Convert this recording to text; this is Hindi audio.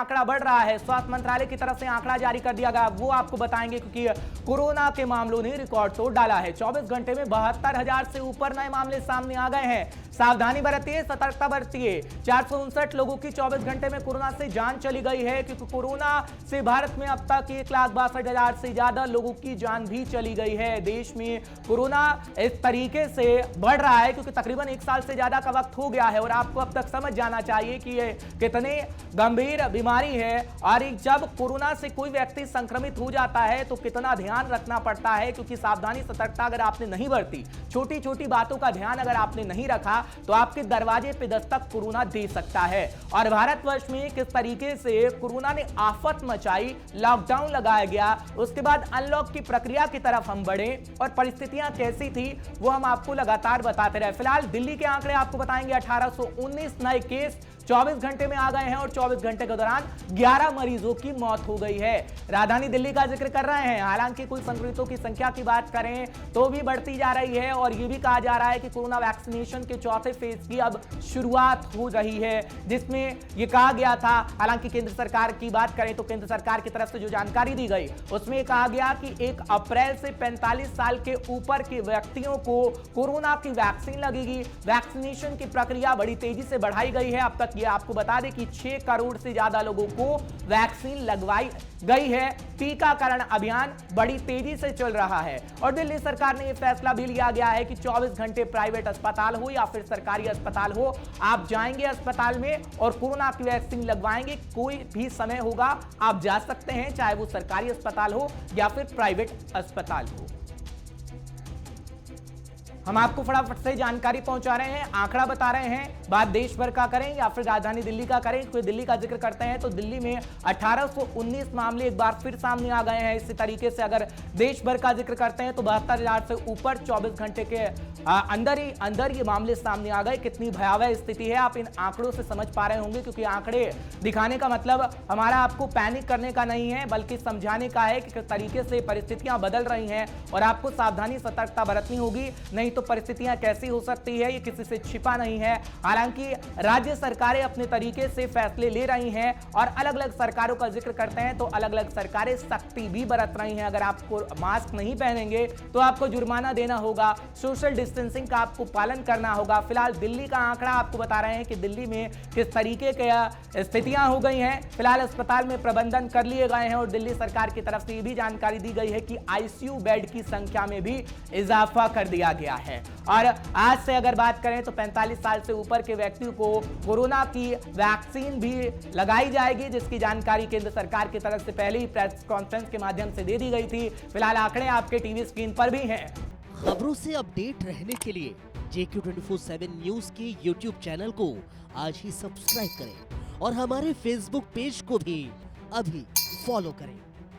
आंकड़ा बढ़ रहा है। स्वास्थ्य मंत्रालय की तरफ से आंकड़ा जारी कर दिया गया, वो आपको बताएंगे, क्योंकि कोरोना के मामलों ने रिकॉर्ड तोड़ डाला है। 24 घंटे में 72,000 से ऊपर नए मामले सामने आ गए हैं। सावधानी बरतिए, सतर्कता बरतिए। 459 लोगों की 24 घंटे में कोरोना से जान चली गई है, क्योंकि कोरोना से भारत में अब तक 1,62,000 से ज्यादा लोगों की जान भी चली गई है। देश में कोरोना इस तरीके से बढ़ रहा है क्योंकि तकरीबन 1 साल से ज्यादा का वक्त हो गया है और आपको अब तक समझ जाना चाहिए कि ये कितने गंभीर बीमारी है और जब कोरोना से कोई व्यक्ति संक्रमित हो जाता है तो कितना ध्यान रखना पड़ता है, क्योंकि सावधानी सतर्कता अगर आपने नहीं बरती, छोटी छोटी बातों का ध्यान अगर आपने नहीं रखा तो आपके दरवाजे पे दस्तक कोरोना दे सकता है। और भारतवर्ष में किस तरीके से कोरोना ने आफत मचाई, लॉकडाउन लगाया गया, उसके बाद अनलॉक की प्रक्रिया की तरफ हम बढ़े और परिस्थितियां कैसी थी वो हम आपको लगातार बताते रहे। फिलहाल दिल्ली के आंकड़े आपको बताएंगे। 1819 नए केस 24 घंटे में आ गए हैं और 24 घंटे के दौरान 11 मरीजों की मौत हो गई है। राजधानी दिल्ली का जिक्र कर रहे हैं। हालांकि कुल संक्रमितों की संख्या की बात करें तो भी बढ़ती जा रही है और यह भी कहा जा रहा है कि कोरोना वैक्सीनेशन के चौथे फेज की अब शुरुआत हो रही है, जिसमें यह कहा गया था। हालांकि केंद्र सरकार की बात करें तो केंद्र सरकार की तरफ से जो जानकारी दी गई उसमें कहा गया कि 1 अप्रैल से 45 साल के ऊपर के व्यक्तियों को कोरोना की वैक्सीन लगेगी। वैक्सीनेशन की प्रक्रिया बड़ी तेजी से बढ़ाई गई है। अब तक ये आपको बता दें कि 6 करोड़ से ज्यादा लोगों को वैक्सीन लगवाई गई है। टीकाकरण अभियान बड़ी तेजी से चल रहा है और दिल्ली सरकार ने यह फैसला भी लिया गया है कि 24 घंटे प्राइवेट अस्पताल हो या फिर सरकारी अस्पताल हो, आप जाएंगे अस्पताल में और कोरोना की वैक्सीन लगवाएंगे। कोई भी समय होगा आप जा सकते हैं, चाहे वो सरकारी अस्पताल हो या फिर प्राइवेट अस्पताल हो। हम आपको फटाफट से जानकारी पहुंचा रहे हैं, आंकड़ा बता रहे हैं। बात देश भर का करें या फिर राजधानी दिल्ली का करें, कोई दिल्ली का जिक्र करते हैं तो दिल्ली में 1819 मामले एक बार फिर सामने आ गए हैं। इसी तरीके से अगर देश भर का जिक्र करते हैं तो 72,000 से ऊपर 24 घंटे के अंदर ये मामले सामने आ गए। कितनी भयावह स्थिति है आप इन आंकड़ों से समझ पा रहे होंगे, क्योंकि आंकड़े दिखाने का मतलब हमारा आपको पैनिक करने का नहीं है बल्कि समझाने का है कि किस तरीके से परिस्थितियां बदल रही हैं और आपको सावधानी सतर्कता बरतनी होगी, नहीं तो परिस्थितियां कैसी हो सकती है ये किसी से छिपा नहीं है। हालांकि राज्य सरकारें अपने तरीके से फैसले ले रही हैं और अलग अलग सरकारों का जिक्र करते हैं तो अलग अलग सरकारें सख्ती भी बरत रही हैं। अगर आपको मास्क नहीं पहनेंगे तो आपको जुर्माना देना होगा, सोशल डिस्टेंसिंग का आपको पालन करना होगा। फिलहाल दिल्ली का आंकड़ा आपको बता रहे हैं कि दिल्ली में किस तरीके की स्थितियां हो गई हैं। फिलहाल अस्पताल में प्रबंधन कर लिए गए हैं और दिल्ली सरकार की तरफ से यह भी जानकारी दी गई है कि आईसीयू बेड की संख्या में भी इजाफा कर दिया गया है। और आज से अगर बात करें तो 45 साल से ऊपर के व्यक्तियों को कोरोना की वैक्सीन भी लगाई जाएगी, जिसकी जानकारी केंद्र सरकार की तरफ से पहले ही प्रेस कॉन्फ्रेंस के माध्यम से दे दी गई थी। फिलहाल आंकड़े आपके टीवी स्क्रीन पर भी हैं। खबरों से अपडेट रहने के लिए JQ24/7 न्यूज के YouTube चैनल को आज ही सब्सक्राइब करें और हमारे Facebook पेज को भी अभी फॉलो करें।